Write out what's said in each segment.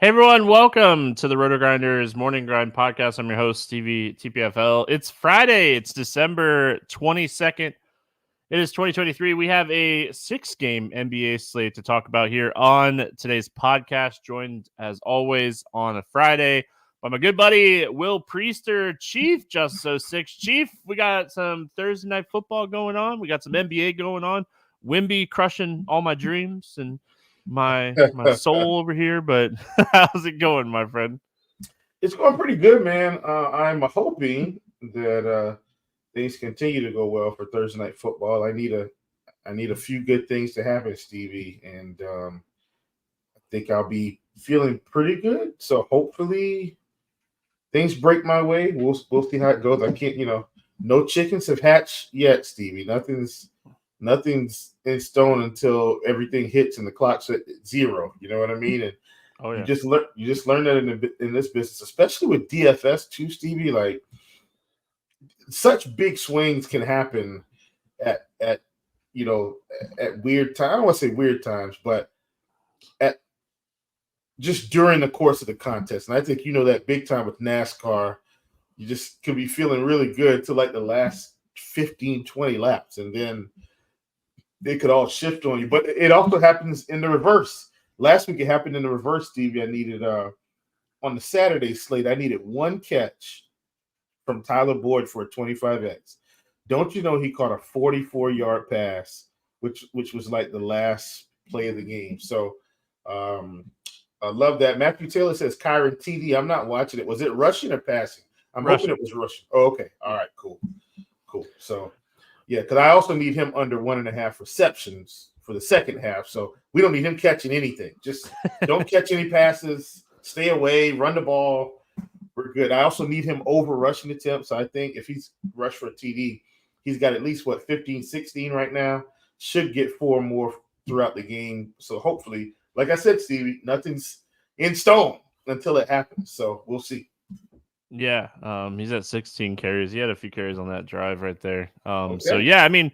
everyone, welcome to the RotoGrinders Morning Grind podcast. I'm your host, Stevietpfl. It's Friday. It's December 22nd. It is 2023. We have a 6-game NBA slate to talk about here on today's podcast, joined as always on a Friday by my good buddy, Will Priester, ChiefJustice06. Chief, we got some Thursday night football going on. We got some NBA going on. Wimby crushing all my dreams and my soul over here, but how's it going, my friend? It's going pretty good, man. I'm hoping that things continue to go well for Thursday night football. I need a few good things to happen, Stevie, and I think I'll be feeling pretty good. So hopefully things break my way. We'll see how it goes. I can't, no chickens have hatched yet, Stevie. Nothing's in stone until everything hits and the clock's at 0. You know what I mean? And you just learn that in this business, especially with DFS too, Stevie. Like, such big swings can happen at weird times. I don't want to say weird times, but at just during the course of the contest. And I think that big time with NASCAR. You just could be feeling really good to like the last 15, 20 laps, and then they could all shift on you. But it also happens in the reverse. Last week it happened in the reverse, Stevie. I needed on the Saturday slate, I needed one catch from Tyler Boyd for a 25x. Don't you know he caught a 44-yard pass, which was like the last play of the game. So I love that. Matthew Taylor says Kyron TD. I'm not watching it. Was it rushing or passing? I'm hoping it was rushing. Oh, okay. All right, cool. So yeah, because I also need him under 1.5 receptions for the second half. So we don't need him catching anything. Just don't catch any passes. Stay away. Run the ball. We're good. I also need him over rushing attempts. I think if he's rushed for a TD, he's got at least, 15, 16 right now. Should get 4 more throughout the game. So hopefully, like I said, Stevie, nothing's in stone until it happens. So we'll see. Yeah, he's at 16 carries. He had a few carries on that drive right there. Okay. So, yeah, I mean,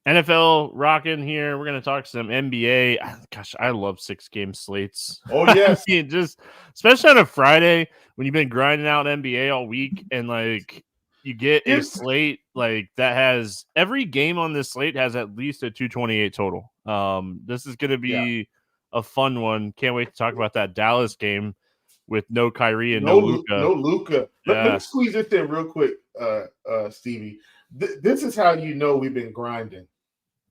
NFL rocking here. We're going to talk some NBA. Gosh, I love 6-game slates. Oh, yes. I mean, just especially on a Friday when you've been grinding out NBA all week and, like, you get a slate like that has every game on this slate has at least a 228 total. This is going to be a fun one. Can't wait to talk about that Dallas game with no Kyrie and no Luka. No Luka. Let me squeeze this in real quick, Stevie. This is how we've been grinding.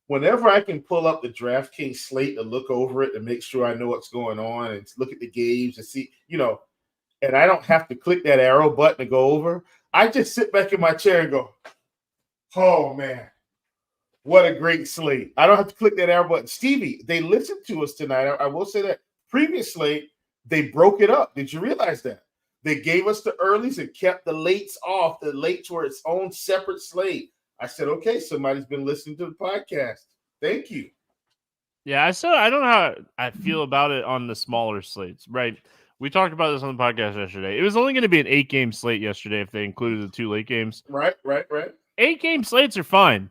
Whenever I can pull up the DraftKings slate and look over it and make sure I know what's going on and look at the games and see, and I don't have to click that arrow button to go over, I just sit back in my chair and go, oh, man, what a great slate. I don't have to click that arrow button. Stevie, they listened to us tonight. I will say that previous slate, they broke it up. Did you realize that? They gave us the earlies and kept the lates off. The lates were its own separate slate. I said, okay, somebody's been listening to the podcast. Thank you. Yeah, I don't know how I feel about it on the smaller slates, right? We talked about this on the podcast yesterday. It was only going to be an 8-game slate yesterday if they included the 2 late games. Right. 8-game slates are fine.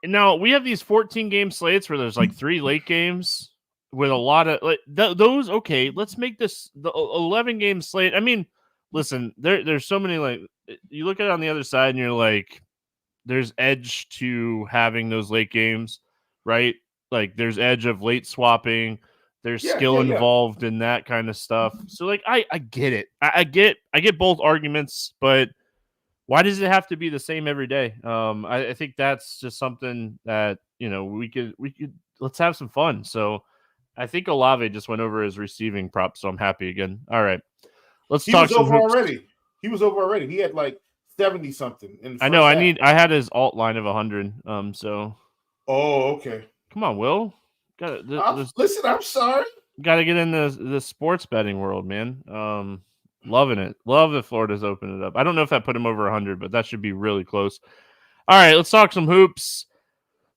And now we have these 14-game slates where there's like 3 late games with a lot of those. Okay, let's make this the 11-game slate. I mean, listen, there's so many, like, you look at it on the other side and you're like, there's edge to having those late games, right? Like, there's edge of late swapping. There's skill involved in that kind of stuff. So, like, I get it. I get both arguments, but why does it have to be the same every day? I think that's just something that, we could let's have some fun. So I think Olave just went over his receiving prop, so I'm happy again. All right. Let's talk some hoops. He was over already. He had like 70 something. I know. I had his alt line of 100. So. Oh, okay. Come on, Will. Listen, I'm sorry. Got to get in the sports betting world, man. Loving it. Love that Florida's opened it up. I don't know if that put him over 100, but that should be really close. All right, let's talk some hoops.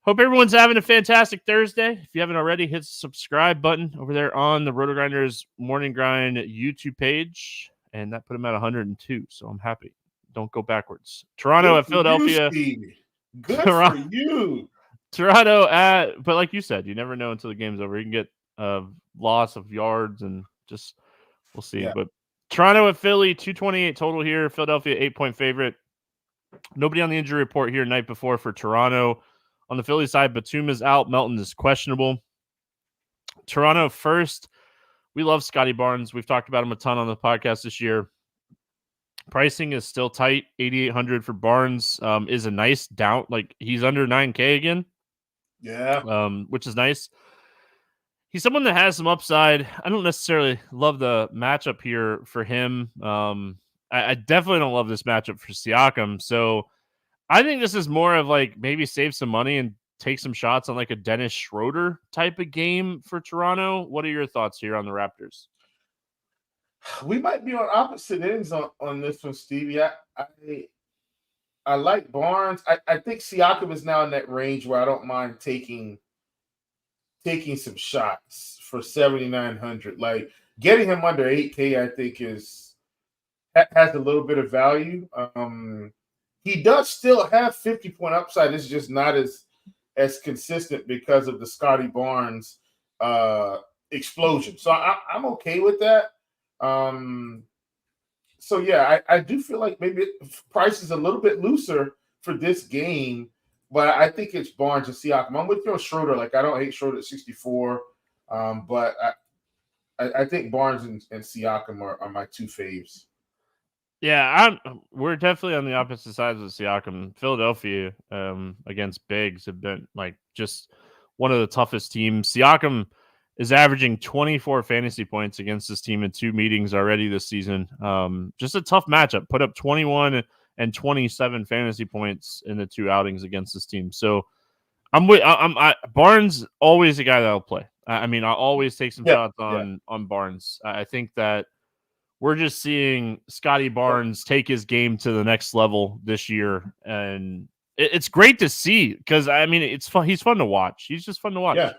Hope everyone's having a fantastic Thursday. If you haven't already, hit the subscribe button over there on the RotoGrinders Morning Grind YouTube page. And that put him at 102, so I'm happy. Don't go backwards. Toronto at Philadelphia. Good for you. Toronto but like you said, you never know until the game's over. You can get a loss of yards and just We'll see. Yeah. But Toronto at Philly, 228 total here. Philadelphia, 8-point favorite. Nobody on the injury report here night before for Toronto. On the Philly side, Batum is out. Melton is questionable. Toronto first. We love Scotty Barnes. We've talked about him a ton on the podcast this year. Pricing is still tight. 8,800 for Barnes is a nice down. Like, he's under 9K again. Yeah. Which is nice. He's someone that has some upside. I don't necessarily love the matchup here for him. I definitely don't love this matchup for Siakam. So I think this is more of like maybe save some money and take some shots on like a Dennis Schroeder type of game for Toronto. What are your thoughts here on the Raptors? We might be on opposite ends on this one, Stevie. I like Barnes. I think Siakam is now in that range where I don't mind taking some shots for 7,900. Like, getting him under 8K, I think has a little bit of value. He does still have 50-point upside. It's just not as consistent because of the Scotty Barnes explosion. So I'm okay with that. So yeah, I do feel like maybe price is a little bit looser for this game, but I think it's Barnes and Siakam. I'm with you on Schroeder. Like, I don't hate Schroeder at 64, but I think Barnes and Siakam are my two faves. Yeah, we're definitely on the opposite sides of Siakam. Philadelphia against bigs have been like just one of the toughest teams. Siakam is averaging 24 fantasy points against this team in 2 meetings already this season. Just a tough matchup. Put up 21 and 27 fantasy points in the 2 outings against this team. So Barnes always a guy that'll play. I mean, I'll always take some shots on Barnes. I think that we're just seeing Scotty Barnes take his game to the next level this year, and it's great to see because I mean it's fun. He's fun to watch. He's just fun to watch. Yeah.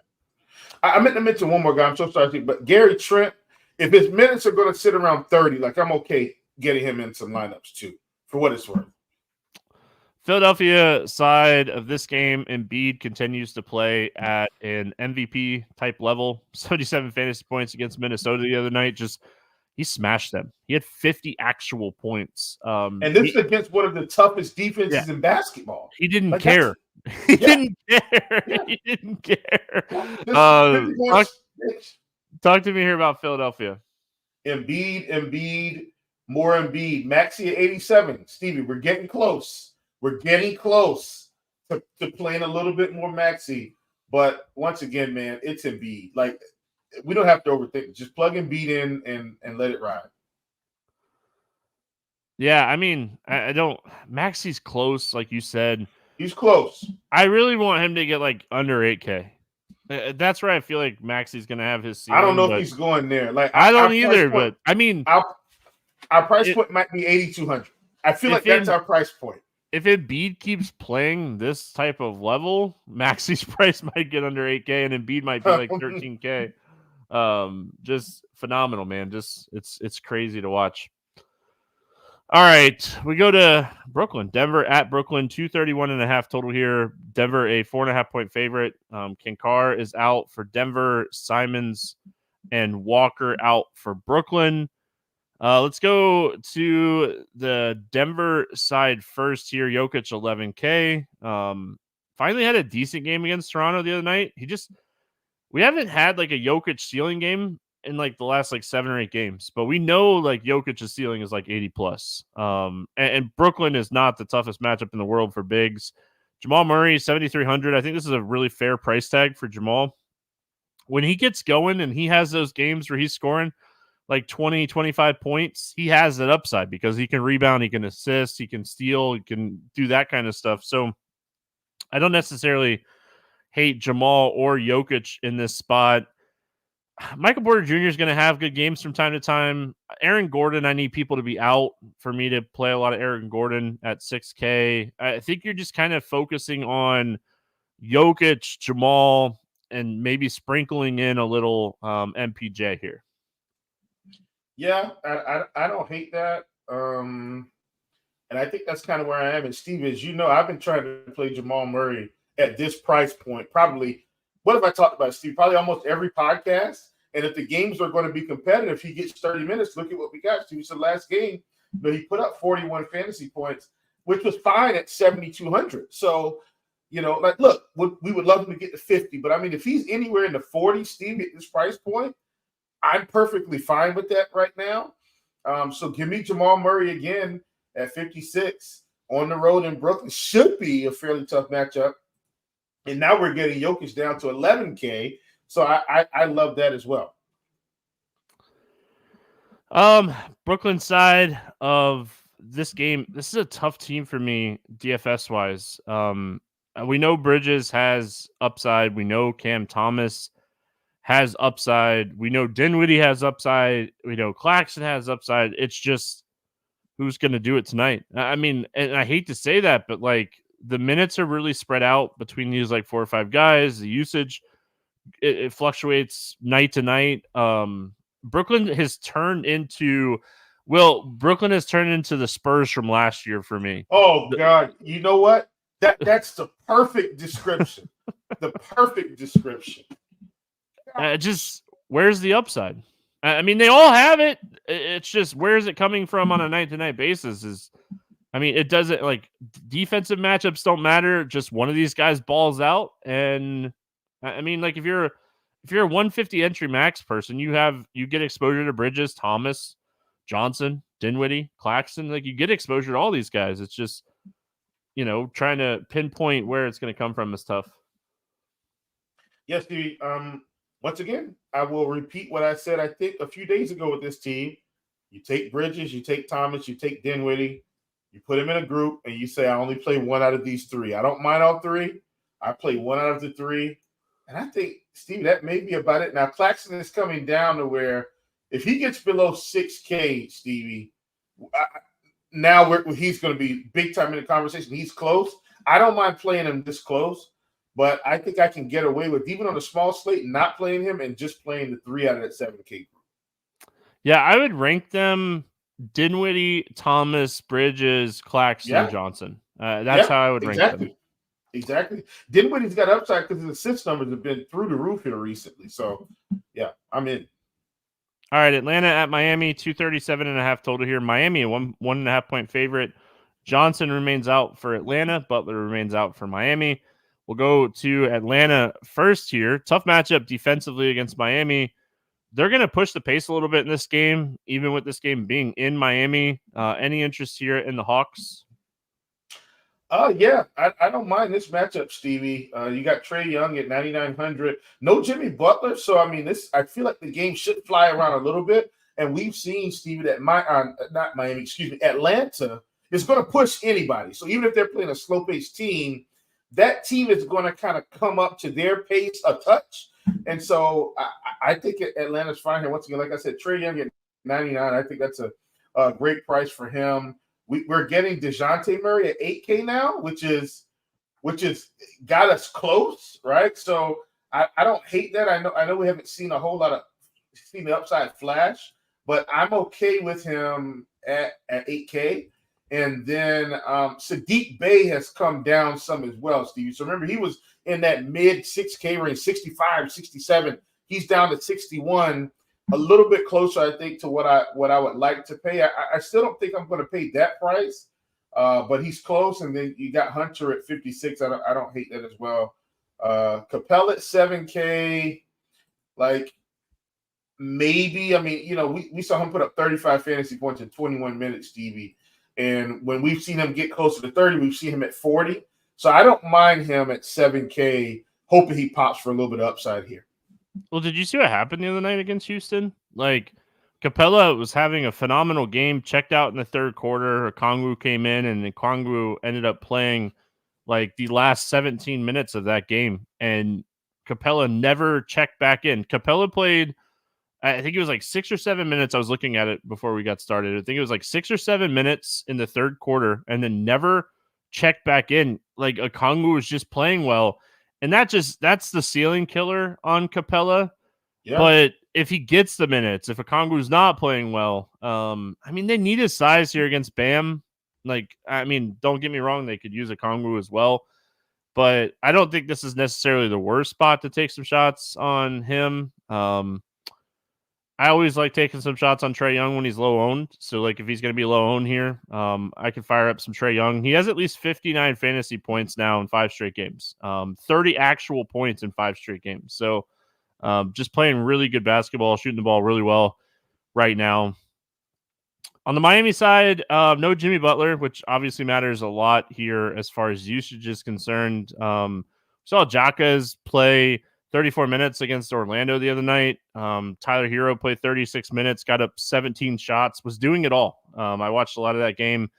I meant to mention one more guy. I'm so sorry, but Gary Trent, if his minutes are going to sit around 30, like, I'm okay getting him in some lineups too, for what it's worth. Philadelphia side of this game, Embiid continues to play at an MVP type level. 77 fantasy points against Minnesota the other night. He smashed them. He had 50 actual points. And this is against one of the toughest defenses in basketball. He didn't care. He didn't care. Yeah. He didn't care. Talk to me here about Philadelphia. Embiid, more Embiid. Maxey at 87. Stevie, we're getting close. We're getting close to playing a little bit more Maxey. But once again, man, it's Embiid. Like, we don't have to overthink it. Just plug Embiid in and let it ride. Yeah, I mean, I don't. Maxey's close, like you said. He's close. I really want him to get like under 8K. That's where I feel like Maxey's going to have his season. I don't know if he's going there. Like, I don't either, but I mean, our price point might be 8,200. I feel like that's our price point. If Embiid keeps playing this type of level, Maxey's price might get under 8K, and Embiid might be like 13K. Just phenomenal, man. Just it's crazy to watch. All right, we go to Brooklyn. Denver at Brooklyn, 231.5 total here. Denver a 4.5-point favorite. Kinkar is out for Denver. Simons and Walker out for Brooklyn. Let's go to the Denver side first here. Jokic 11K. Finally had a decent game against Toronto the other night. We haven't had like a Jokic ceiling game in like the last like 7 or 8 games, but we know like Jokic's ceiling is like 80 plus. And Brooklyn is not the toughest matchup in the world for bigs. Jamal Murray, 7,300. I think this is a really fair price tag for Jamal. When he gets going and he has those games where he's scoring like 20, 25 points, he has that upside because he can rebound, he can assist, he can steal, he can do that kind of stuff. So I don't necessarily hate Jamal or Jokic in this spot. Michael Porter Jr. is going to have good games from time to time. Aaron Gordon, I need people to be out for me to play a lot of Aaron Gordon at 6K. I think you're just kind of focusing on Jokic, Jamal, and maybe sprinkling in a little MPJ here. Yeah, I don't hate that. And I think that's kind of where I am. And Steve, as you know, I've been trying to play Jamal Murray at this price point. Probably, what have I talked about, Steve? Probably almost every podcast. And if the games are going to be competitive, he gets 30 minutes. Look at what we got. Steve, the last game, he put up 41 fantasy points, which was fine at 7,200. So, look, we would love him to get to 50. But, I mean, if he's anywhere in the 40s, Steve, at this price point, I'm perfectly fine with that right now. So give me Jamal Murray again at 56 on the road in Brooklyn. Should be a fairly tough matchup. And now we're getting Jokic down to 11K. So I love that as well. Brooklyn side of this game, this is a tough team for me DFS wise. We know Bridges has upside. We know Cam Thomas has upside. We know Dinwiddie has upside. We know Claxton has upside. It's just who's going to do it tonight. I mean, and I hate to say that, but like the minutes are really spread out between these like 4 or 5 guys. The usage it fluctuates night to night. Brooklyn has turned into the Spurs from last year for me. Oh God, you know what? That's the perfect description. The perfect description. Just where's the upside? I mean, they all have it. It's just where's it coming from on a night-to-night basis? It doesn't like defensive matchups don't matter. Just one of these guys balls out, and I mean, like if you're a 150 entry max person, you get exposure to Bridges, Thomas, Johnson, Dinwiddie, Claxton. Like you get exposure to all these guys. It's just trying to pinpoint where it's going to come from is tough. Yes, Stevie. Once again, I will repeat what I said, I think, a few days ago with this team. You take Bridges, you take Thomas, you take Dinwiddie, you put them in a group, and you say, I only play one out of these 3. I don't mind all 3. I play one out of the 3. And I think, Steve, that may be about it. Now, Claxton is coming down to where if he gets below 6K, Stevie, now he's going to be big time in the conversation. He's close. I don't mind playing him this close. But I think I can get away with, even on a small slate, not playing him and just playing the 3 out of that 7K group. Yeah, I would rank them Dinwiddie, Thomas, Bridges, Claxton, Johnson. That's how I would rank them. Exactly. Dinwiddie's got upside because his assist numbers have been through the roof here recently. So, yeah, I'm in. All right, Atlanta at Miami, 237.5 total here. Miami, a 1.5 point favorite. Johnson remains out for Atlanta. Butler remains out for Miami. We'll go to Atlanta first here. Tough matchup defensively against Miami. They're going to push the pace a little bit in this game, even with this game being in Miami. Any interest here in the Hawks? Yeah, I don't mind this matchup, Stevie. You got Trae Young at 9,900. No Jimmy Butler. So, I mean, I feel like the game should fly around a little bit. And we've seen, Stevie, that Atlanta is going to push anybody. So even if they're playing a slow-paced team, that team is going to kind of come up to their pace a touch. And so I think Atlanta's fine here. Once again, like I said, Trae Young at 99, I think that's a great price for him. We're getting DeJounte Murray at 8K now, which is got us close, right? So I don't hate that. I know we haven't seen a whole lot of seen the upside flash, but I'm okay with him at 8K. And then Sadiq Bey has come down some as well, Steve. So remember, he was in that mid 6K range, 65, 67. He's down to 61, a little bit closer, I think, to what I would like to pay. I still don't think I'm going to pay that price, but he's close. And then you got Hunter at 56. I don't hate that as well. Capella at 7K, like maybe. I mean, we saw him put up 35 fantasy points in 21 minutes, Stevie. And when we've seen him get closer to 30, we've seen him at 40. So I don't mind him at 7K, hoping he pops for a little bit of upside here. Well, did you see what happened the other night against Houston? Like, Capella was having a phenomenal game, checked out in the third quarter. Okongwu came in, and Okongwu ended up playing like the last 17 minutes of that game. And Capella never checked back in. Capella played, I think it was like 6 or 7 minutes. I was looking at it before we got started. I think it was like 6 or 7 minutes in the third quarter and then never checked back in. Like Okongwu was just playing well. And that's the ceiling killer on Capella. Yeah. But if he gets the minutes, if Okongwu's not playing well, I mean, they need his size here against Bam. Like, I mean, don't get me wrong. They could use Okongwu as well. But I don't think this is necessarily the worst spot to take some shots on him. I always like taking some shots on Trae Young when he's low owned. So, like, if he's going to be low owned here, I can fire up some Trae Young. He has at least 59 fantasy points now in 5 straight games, 30 actual points in 5 straight games. So, just playing really good basketball, shooting the ball really well right now. On the Miami side, no Jimmy Butler, which obviously matters a lot here as far as usage is concerned. Saw Jaquez play 34 minutes against Orlando the other night. Tyler Hero played 36 minutes, got up 17 shots, was doing it all. I watched a lot of that game,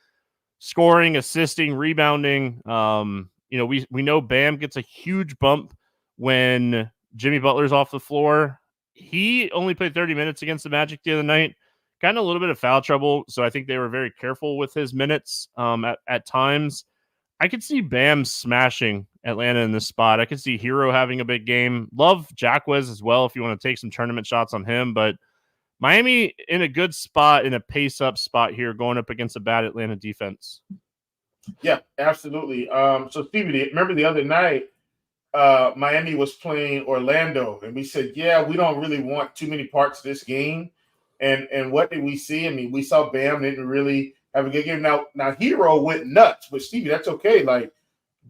scoring, assisting, rebounding. We know Bam gets a huge bump when Jimmy Butler's off the floor. He only played 30 minutes against the Magic the other night. Got in a little bit of foul trouble, so I think they were very careful with his minutes at times. I could see Bam smashing Atlanta in this spot. I could see Hero having a big game. Love Jaquez as well if you want to take some tournament shots on him. But Miami in a good spot, in a pace-up spot here, going up against a bad Atlanta defense. Yeah, absolutely. So, Stevie, remember the other night, Miami was playing Orlando, and we said, yeah, we don't really want too many parts of this game. And what did we see? I mean, we saw Bam didn't really have a good game. Now Hero went nuts, but Stevie, that's okay. Like,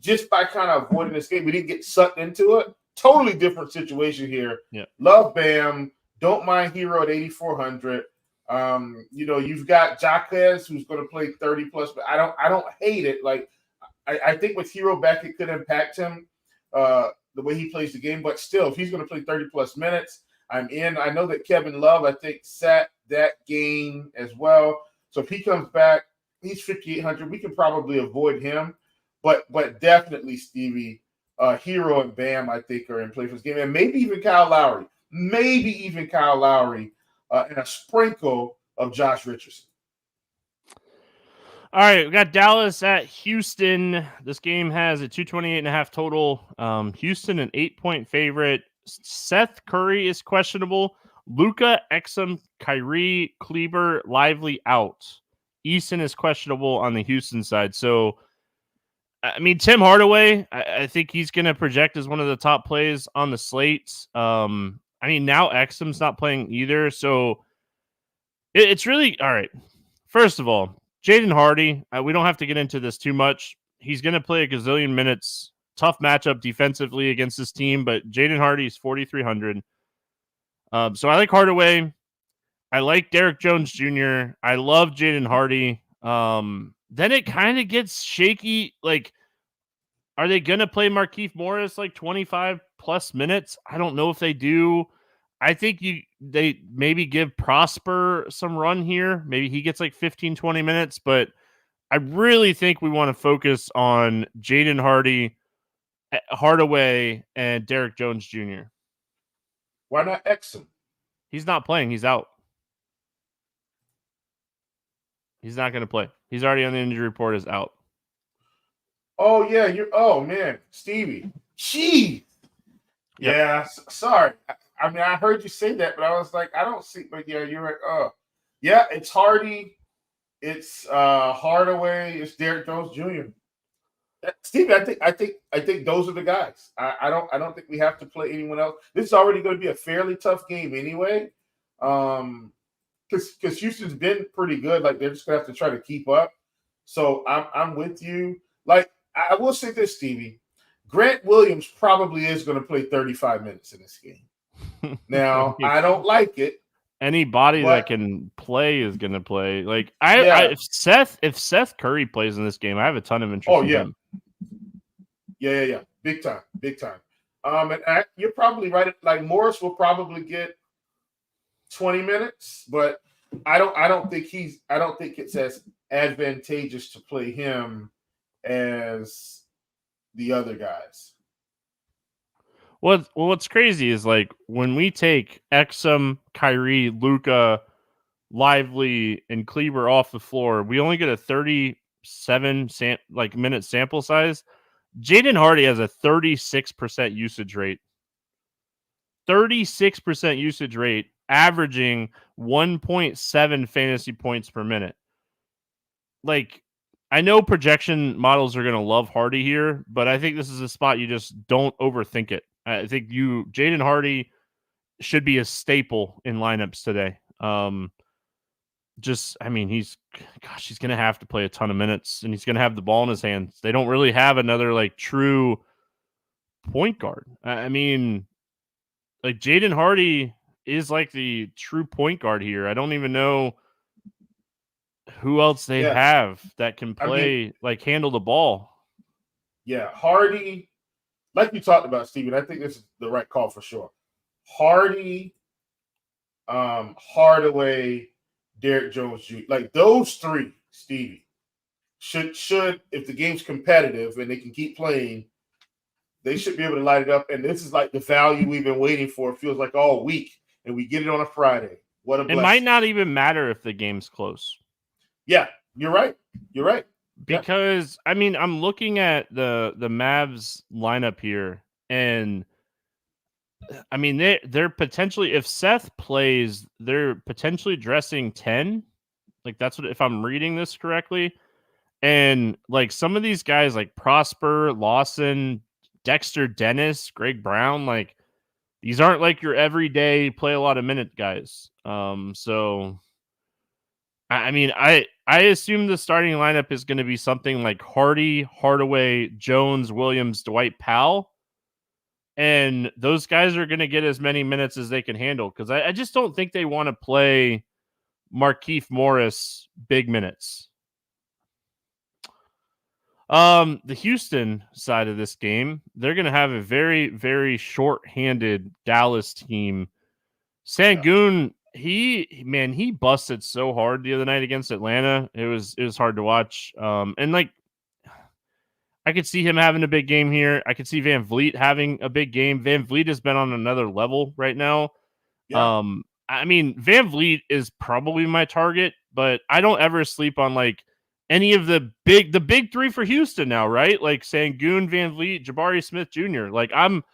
just by kind of avoiding this game, we didn't get sucked into it. Totally different situation here. Yeah. Love Bam. Don't mind Hero at 8,400. You've got Jaquez who's going to play 30 plus, but I don't hate it. Like, I think with Hero back, it could impact him the way he plays the game. But still, if he's going to play 30 plus minutes, I'm in. I know that Kevin Love, I think, sat that game as well. So if he comes back, he's 5,800. We can probably avoid him. But definitely, Stevie, Hero and Bam, I think, are in play for this game. And maybe even Kyle Lowry. And a sprinkle of Josh Richardson. All right, we got Dallas at Houston. This game has a 228.5 total. Houston, an 8-point favorite. Seth Curry is questionable. Luka, Exum, Kyrie, Kleber, Lively out. Eason is questionable on the Houston side. So, I mean, Tim Hardaway, I think he's going to project as one of the top plays on the slate. Now Exum's not playing either. So, it's really, all right. First of all, Jaden Hardy, we don't have to get into this too much. He's going to play a gazillion minutes. Tough matchup defensively against this team, but Jaden Hardy is 4,300. So I like Hardaway. I like Derek Jones Jr. I love Jaden Hardy. Then it kind of gets shaky. Like, are they going to play Markieff Morris like 25 plus minutes? I don't know if they do. I think they maybe give Prosper some run here. Maybe he gets like 15, 20 minutes, but I really think we want to focus on Jaden Hardy, Hardaway, and Derek Jones Jr. Why not Exum? He's not playing. He's out. He's not going to play. He's already on the injury report as out. Oh, yeah. Man. Stevie. Gee. Yep. Yeah. Sorry. I mean, I heard you say that, but I was like, I don't see. But yeah, you're right. Yeah, it's Hardy. It's Hardaway. It's Derek Jones Jr. Steve, I think those are the guys. I don't think we have to play anyone else. This is already going to be a fairly tough game anyway. Because Houston's been pretty good. Like, they're just gonna have to try to keep up. So I'm with you. Like, I will say this, Stevie. Grant Williams probably is going to play 35 minutes in this game. Now, I don't like it. Anybody that can play is going to play. Like, if Seth Curry plays in this game, I have a ton of interest in him. Yeah. Big time. And you're probably right. Like, Morris will probably get 20 minutes, but I don't think it's as advantageous to play him as the other guys. What's crazy is, like, when we take Exum, Kyrie, Luka, Lively, and Kleber off the floor, we only get a 37 minute sample size. Jaden Hardy has a 36% usage rate. 36% usage rate, averaging 1.7 fantasy points per minute. Like, I know projection models are going to love Hardy here, but I think this is a spot you just don't overthink it. I think Jaden Hardy should be a staple in lineups today. He's going to have to play a ton of minutes, and he's going to have the ball in his hands. They don't really have another like true point guard. I mean, like Jaden Hardy is like the true point guard here. I don't even know who else they have that can play, handle the ball. Yeah, Hardy, like you talked about, Steven, I think this is the right call for sure. Hardy, Hardaway, Derrick Jones Jr., like those three, Stevie, should if the game's competitive and they can keep playing, they should be able to light it up. And this is like the value we've been waiting for. It feels like all week, and we get it on a Friday. What a blessing. It might not even matter if the game's close. Yeah, you're right. You're right. Because, I mean, I'm looking at the Mavs lineup here, and I mean, they're potentially, if Seth plays, they're potentially dressing 10. Like, that's what, if I'm reading this correctly. And, like, some of these guys, like Prosper, Lawson, Dexter Dennis, Greg Brown, like, these aren't like your everyday play a lot of minute guys. So, I mean, I assume the starting lineup is going to be something like Hardy, Hardaway, Jones, Williams, Dwight Powell. And those guys are going to get as many minutes as they can handle, because I just don't think they want to play Markieff Morris big minutes. The Houston side of this game, they're going to have a very, very short-handed Dallas team. Sengun, he busted so hard the other night against Atlanta. It was hard to watch. And like, I could see him having a big game here. I could see Van Vliet having a big game. Van Vliet has been on another level right now. Yeah. I mean, Van Vliet is probably my target, but I don't ever sleep on like any of the big three for Houston now, right? Like Sengun, Van Vliet, Jabari Smith Jr. Like I'm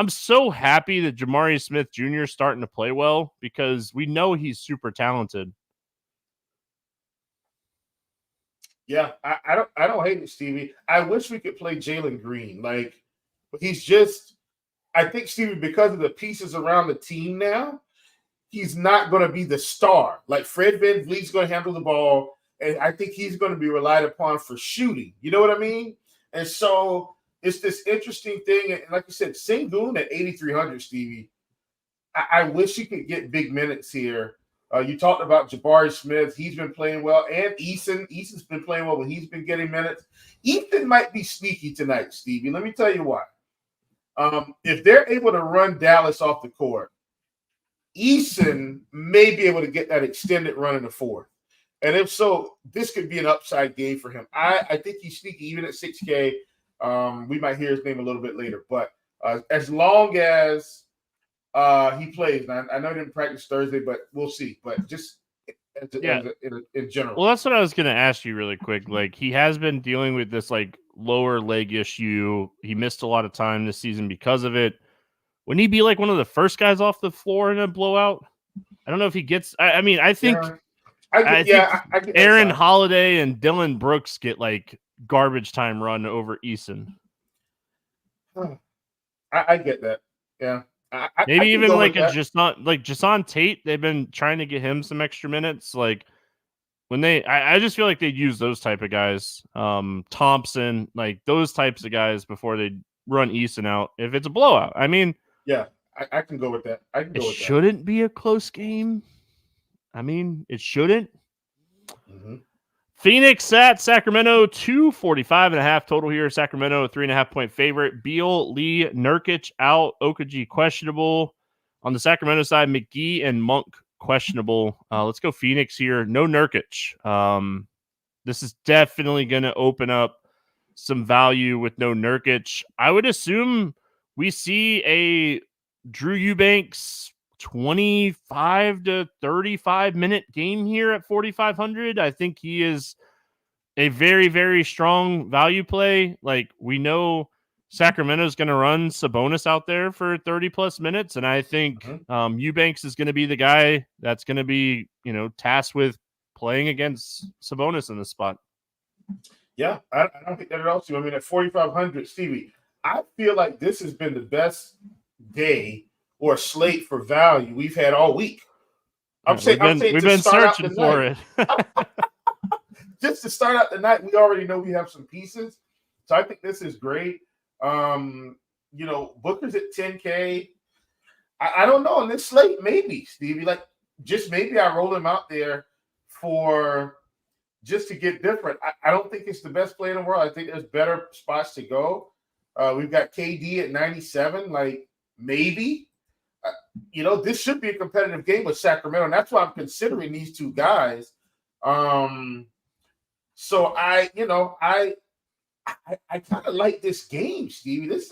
so happy that Jabari Smith Jr. is starting to play well, because we know he's super talented. Yeah, I don't hate it, Stevie. I wish we could play Jalen Green. Like, he's just, I think, Stevie, because of the pieces around the team now, he's not going to be the star. Like, Fred VanVleet's going to handle the ball, and I think he's going to be relied upon for shooting. You know what I mean? And so it's this interesting thing. And like you said, Sengun at 8,300, Stevie. I wish he could get big minutes here. You talked about Jabari Smith. He's been playing well. And Eason. Eason's been playing well, but he's been getting minutes. Ethan might be sneaky tonight, Stevie. Let me tell you why. If they're able to run Dallas off the court, Eason may be able to get that extended run in the fourth. And if so, this could be an upside game for him. I think he's sneaky even at 6K. We might hear his name a little bit later. But as long as he plays. Now, I know he didn't practice Thursday, but we'll see. But just in general. Well, that's what I was going to ask you really quick. Like, he has been dealing with this like lower leg issue. He missed a lot of time this season because of it. Wouldn't he be like one of the first guys off the floor in a blowout? I don't know if he gets. I mean, I think. I think Aaron Holiday and Dylan Brooks get like garbage time run over Eason. I get that. Yeah. Maybe even like Jason Tate. They've been trying to get him some extra minutes. Like when I just feel like they'd use those type of guys. Thompson, like those types of guys before they run Eason out. If it's a blowout, I mean, yeah, I can go with that. It shouldn't be a close game. I mean, it shouldn't. Mm-hmm. Phoenix at Sacramento, 245.5 total here. Sacramento, 3.5 point favorite. Beal, Lee, Nurkic out. Okaji questionable. On the Sacramento side, McGee and Monk questionable. Let's go Phoenix here. No Nurkic. This is definitely going to open up some value with no Nurkic. I would assume we see a Drew Eubanks 25 to 35 minute game here at 4,500. I think he is a very, very strong value play. Like, we know Sacramento is going to run Sabonis out there for 30 plus minutes. And I think Eubanks is going to be the guy that's going to be, tasked with playing against Sabonis in this spot. Yeah, I don't think that at all. I mean, at 4,500, Stevie, I feel like this has been the best day or a slate for value we've had all week. I'm saying we've to been start out searching the for night. it. Just to start out the night, we already know we have some pieces. So I think this is great. Booker's at 10K. I don't know on this slate, maybe, Stevie. Like, just maybe I roll him out there for just to get different. I don't think it's the best play in the world. I think there's better spots to go. We've got KD at 97. Like, maybe. This should be a competitive game with Sacramento, and that's why I'm considering these two guys. So I kind of like this game, Stevie. This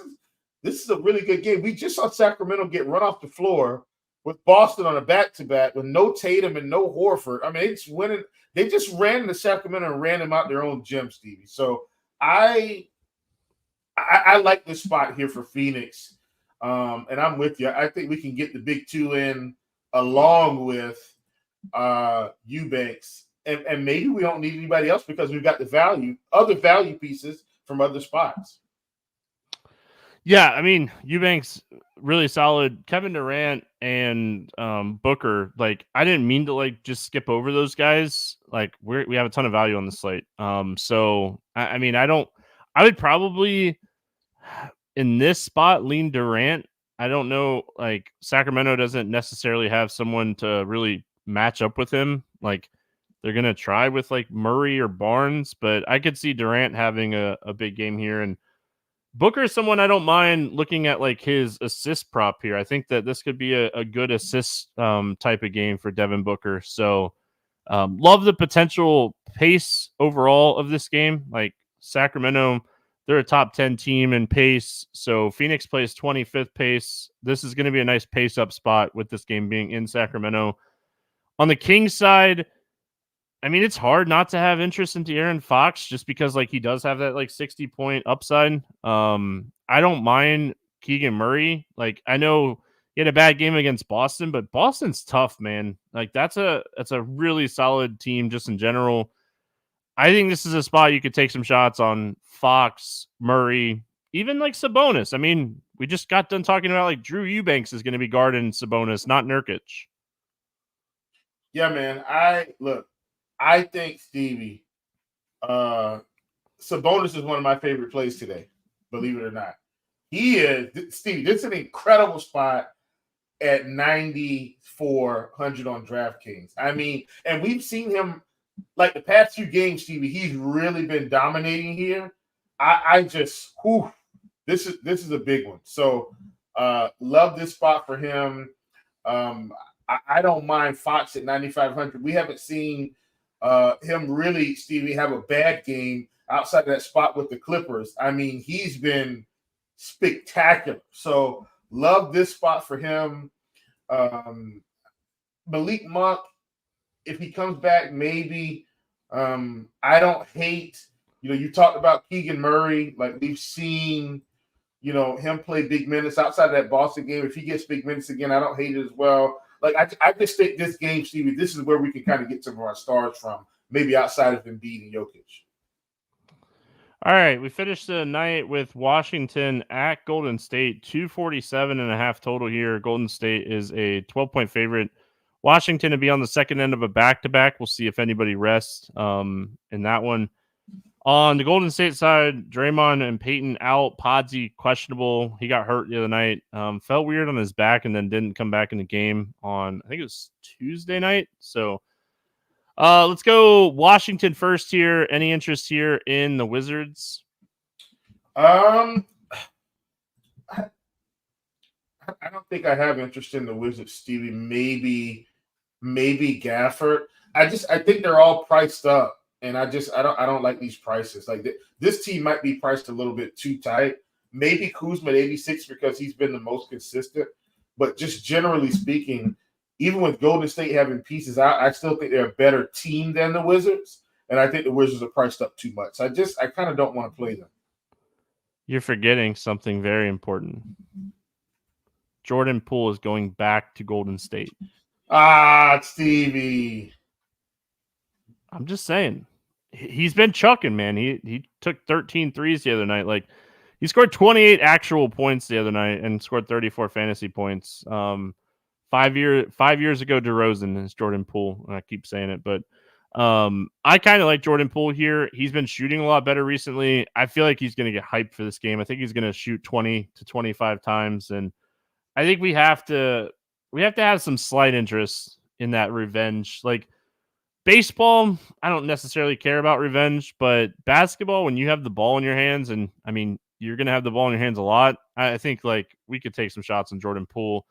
is a really good game. We just saw Sacramento get run off the floor with Boston on a back-to-back with no Tatum and no Horford. I mean, it's winning. They just ran into Sacramento and ran them out their own gym, Stevie. So I like this spot here for Phoenix. And I'm with you. I think we can get the big two in along with Eubanks. And maybe we don't need anybody else because we've got other value pieces from other spots. Yeah, I mean, Eubanks really solid. Kevin Durant and Booker, like, I didn't mean to like just skip over those guys. Like, we have a ton of value on the slate. So I mean, I would probably in this spot lean Durant. I don't know, like, Sacramento doesn't necessarily have someone to really match up with him. Like, they're gonna try with like Murray or Barnes, but I could see Durant having a big game here. And Booker is someone I don't mind looking at, like, his assist prop here. I think that this could be a good assist type of game for Devin Booker. So love the potential pace overall of this game. Like, Sacramento, they're a top 10 team in pace. So Phoenix plays 25th pace. This is going to be a nice pace up spot with this game being in Sacramento. On the Kings side, I mean, it's hard not to have interest in De'Aaron Fox just because, like, he does have that like 60-point upside. I don't mind Keegan Murray. Like, I know he had a bad game against Boston, but Boston's tough, man. Like, that's a really solid team just in general. I think this is a spot you could take some shots on Fox, Murray, even like Sabonis. I mean, we just got done talking about like Drew Eubanks is going to be guarding Sabonis, not Nurkic. Yeah, man. I think, Stevie, Sabonis is one of my favorite plays today, believe it or not. He is, Stevie, this is an incredible spot at 9,400 on DraftKings. I mean, and we've seen him, like, the past few games, Stevie, he's really been dominating here. This is a big one. So love this spot for him. I don't mind Fox at 9,500. We haven't seen him really, Stevie, have a bad game outside of that spot with the Clippers. I mean, he's been spectacular. So love this spot for him. Malik Monk, if he comes back, maybe. I don't hate, you talked about Keegan Murray. Like, we've seen, him play big minutes outside of that Boston game. If he gets big minutes again, I don't hate it as well. Like, I just think this game, Stevie, this is where we can kind of get some of our stars from, maybe outside of Embiid and Jokic. All right, we finished the night with Washington at Golden State, 247.5 total here. Golden State is a 12-point favorite. Washington to be on the second end of a back-to-back. We'll see if anybody rests in that one. On the Golden State side, Draymond and Peyton out. Podsy questionable. He got hurt the other night. Felt weird on his back and then didn't come back in the game on, I think it was Tuesday night. So let's go Washington first here. Any interest here in the Wizards? I don't think I have interest in the Wizards, Stevie. Maybe Gafford. I think they're all priced up. And I don't like these prices. Like, this team might be priced a little bit too tight. Maybe Kuzma at 86 because he's been the most consistent. But just generally speaking, even with Golden State having pieces, I still think they're a better team than the Wizards. And I think the Wizards are priced up too much. I kind of don't want to play them. You're forgetting something very important. Jordan Poole is going back to Golden State. Stevie. I'm just saying, he's been chucking, man. He took 13 threes the other night. Like, He scored 28 actual points the other night and scored 34 fantasy points. 5 years ago, DeRozan is Jordan Poole. And I keep saying it, but I kind of like Jordan Poole here. He's been shooting a lot better recently. I feel like he's going to get hyped for this game. I think he's going to shoot 20 to 25 times, and I think we have to have some slight interest in that revenge. Like baseball, I don't necessarily care about revenge, but basketball, when you have the ball in your hands, and I mean you're going to have the ball in your hands a lot, I think like we could take some shots on Jordan Poole.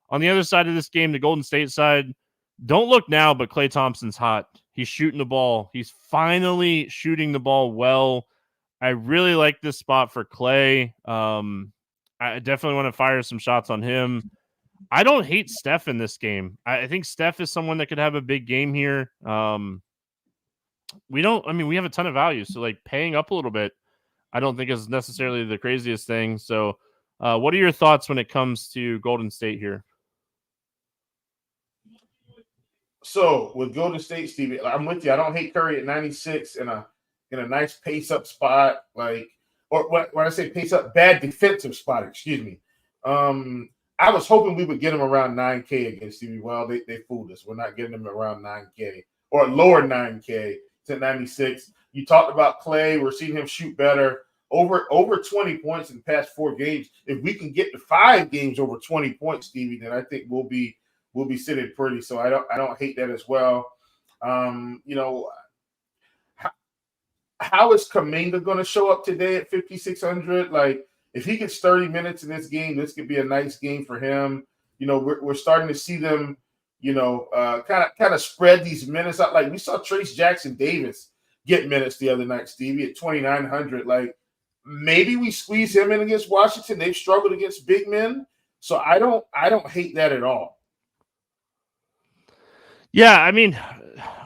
On the other side of this game, the Golden State side, don't look now, but Klay Thompson's hot. He's shooting the ball. He's finally shooting the ball well. I really like this spot for Klay. I definitely want to fire some shots on him. I don't hate Steph in this game. I think Steph is someone that could have a big game here. We have a ton of value, so like paying up a little bit, I don't think is necessarily the craziest thing. So what are your thoughts when it comes to Golden State here? So with Golden State, Stevie, I'm with you. I don't hate Curry at 96 in a nice pace up spot, like, or when I say pace up, bad defensive spot. Excuse me. I was hoping we would get him around 9K against Stevie. Well, they fooled us. We're not getting him around 9K or lower 9K to 96. You talked about Klay. We're seeing him shoot better. Over 20 points in the past 4 games. If we can get to 5 games over 20 points, Stevie, then I think we'll be sitting pretty. So I don't hate that as well. How is Kuminga going to show up today at 5,600? Like, if he gets 30 minutes in this game, this could be a nice game for him. You know, we're starting to see them, kind of spread these minutes out. Like we saw Trace Jackson Davis get minutes the other night, Stevie, at 2,900. Like maybe we squeeze him in against Washington. They've struggled against big men, so I don't hate that at all. Yeah, I mean,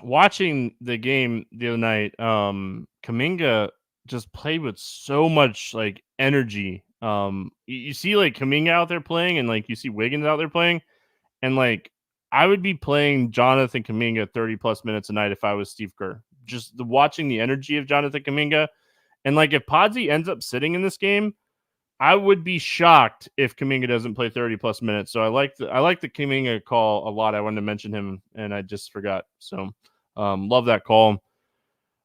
watching the game the other night, Kuminga just played with so much like energy. You see like Kuminga out there playing, and like you see Wiggins out there playing, and like I would be playing Jonathan Kuminga 30 plus minutes a night if I was Steve Kerr. Just watching the energy of Jonathan Kuminga, and like if Podsy ends up sitting in this game, I would be shocked if Kuminga doesn't play 30 plus minutes. So I like the Kuminga call a lot. I wanted to mention him and I just forgot. So love that call.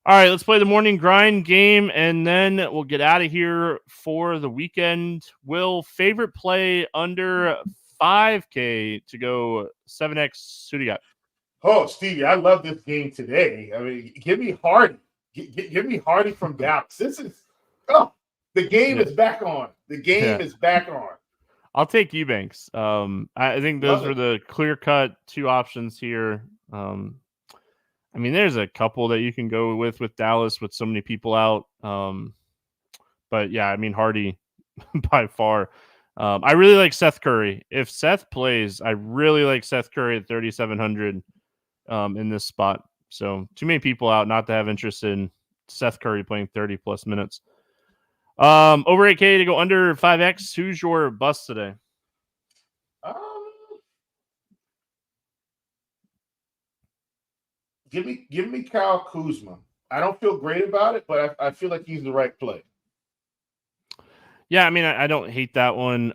All right, let's play the morning grind game and then we'll get out of here for the weekend. Will, favorite play under 5K to go 7X? Who do you got? Oh, Stevie, I love this game today. I mean, give me Hardy. Give me Hardy from Dallas. The game is back on. The game is back on. I'll take Eubanks. I think those are the clear-cut 2 options here. I mean, there's a couple that you can go with Dallas with so many people out. But yeah, I mean, Hardy by far. I really like Seth Curry. If Seth plays, I really like Seth Curry at 3,700 in this spot. So too many people out not to have interest in Seth Curry playing 30 plus minutes. Over 8K to go under 5X. Who's your bust today? Give me Kyle Kuzma. I don't feel great about it, but I feel like he's the right play. Yeah, I mean, I don't hate that one.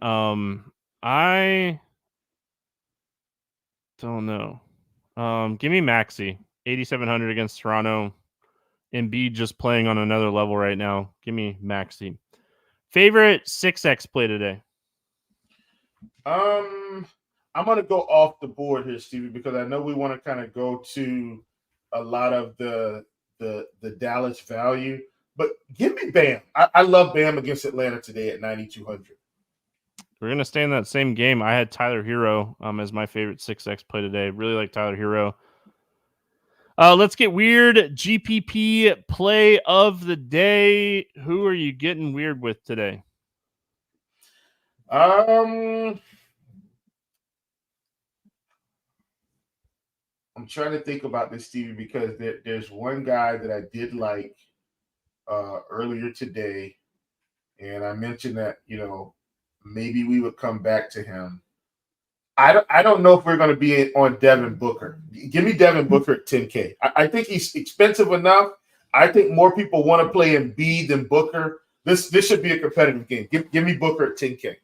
I don't know. Give me Maxey, 8,700 against Toronto. Embiid just playing on another level right now. Give me Maxey. Favorite 6X play today? I'm going to go off the board here, Stevie, because I know we want to kind of go to a lot of the Dallas value. But give me Bam. I love Bam against Atlanta today at 9,200. We're going to stay in that same game. I had Tyler Hero as my favorite 6X play today. Really like Tyler Hero. Let's get weird. GPP play of the day. Who are you getting weird with today? I'm trying to think about this, Stevie, because there's one guy that I did like earlier today, and I mentioned that, maybe we would come back to him. I don't know if we're going to be on Devin Booker. Give me Devin Booker at 10K. I think he's expensive enough. I think more people want to play Embiid than Booker. this should be a competitive game. Give me Booker at 10K.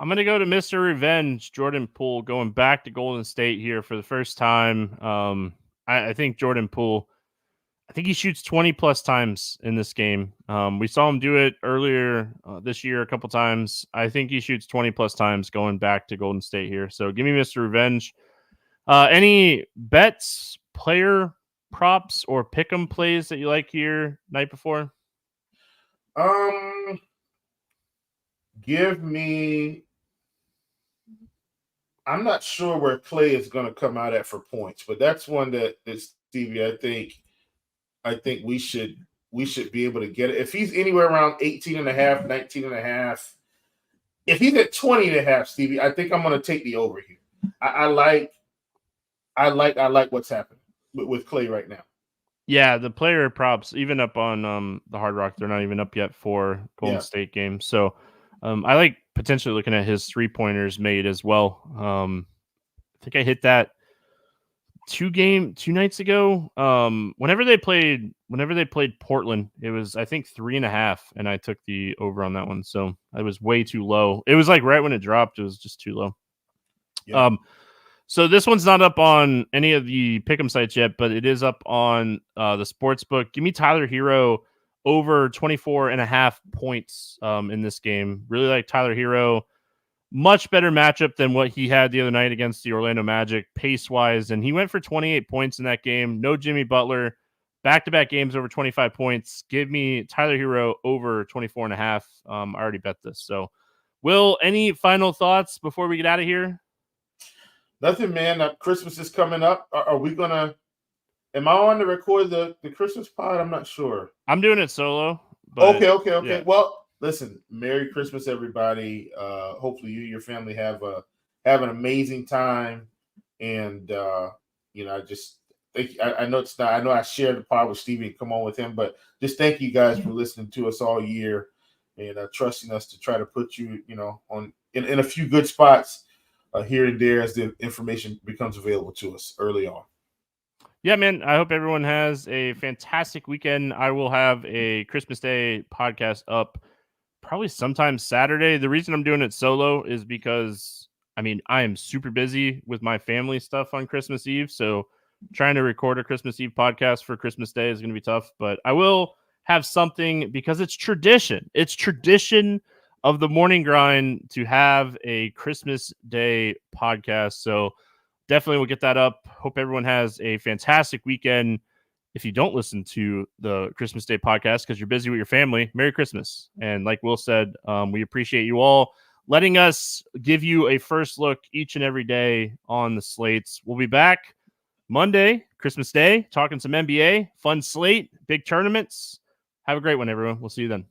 I'm going to go to Mr. Revenge, Jordan Poole, going back to Golden State here for the first time. I think Jordan Poole, I think he shoots 20-plus times in this game. We saw him do it earlier this year a couple times. I think he shoots 20-plus times going back to Golden State here. So give me Mr. Revenge. Any bets, player props, or pick'em plays that you like here night before? Give me. I'm not sure where Clay is going to come out at for points, but that's one that Stevie. I think we should be able to get it. If he's anywhere around 18.5, 19.5, if he's at 20.5, Stevie, I think I'm going to take the over here. I like what's happening with Clay right now. Yeah, the player props, even up on the Hard Rock, they're not even up yet for Golden State games. So I like potentially looking at his 3-pointers made as well. I think I hit that two nights ago. Whenever they played Portland, it was I think 3.5, and I took the over on that one. So it was way too low. It was like right when it dropped, it was just too low. Yeah. So this one's not up on any of the pick'em sites yet, but it is up on the sports book. Give me Tyler Hero over 24.5 points in this game. Really like Tyler Hero. Much better matchup than what he had the other night against the Orlando Magic pace-wise, and he went for 28 points in that game. No Jimmy Butler. Back-to-back games over 25 points. Give me Tyler Hero over 24.5. I already bet this. So, Will, any final thoughts before we get out of here? Nothing, man. Christmas is coming up. Are we going to – am I on to record the Christmas pod? I'm not sure. I'm doing it solo. But, okay. Yeah. Well, listen, Merry Christmas, everybody. Hopefully you and your family have an amazing time. And, I just think I know it's not – I know I shared the pod with Stevie and come on with him, but just thank you guys for listening to us all year and trusting us to try to put you, on in a few good spots here and there as the information becomes available to us early on. Yeah, man, I hope everyone has a fantastic weekend. I will have a Christmas Day podcast up probably sometime Saturday. The reason I'm doing it solo is because, I am super busy with my family stuff on Christmas Eve. So trying to record a Christmas Eve podcast for Christmas Day is going to be tough. But I will have something because it's tradition. It's tradition of the Morning Grind to have a Christmas Day podcast. So definitely we'll get that up. Hope everyone has a fantastic weekend. If you don't listen to the Christmas Day podcast because you're busy with your family, Merry Christmas. And like Will said, we appreciate you all letting us give you a first look each and every day on the slates. We'll be back Monday, Christmas Day, talking some NBA, fun slate, big tournaments. Have a great one, everyone. We'll see you then.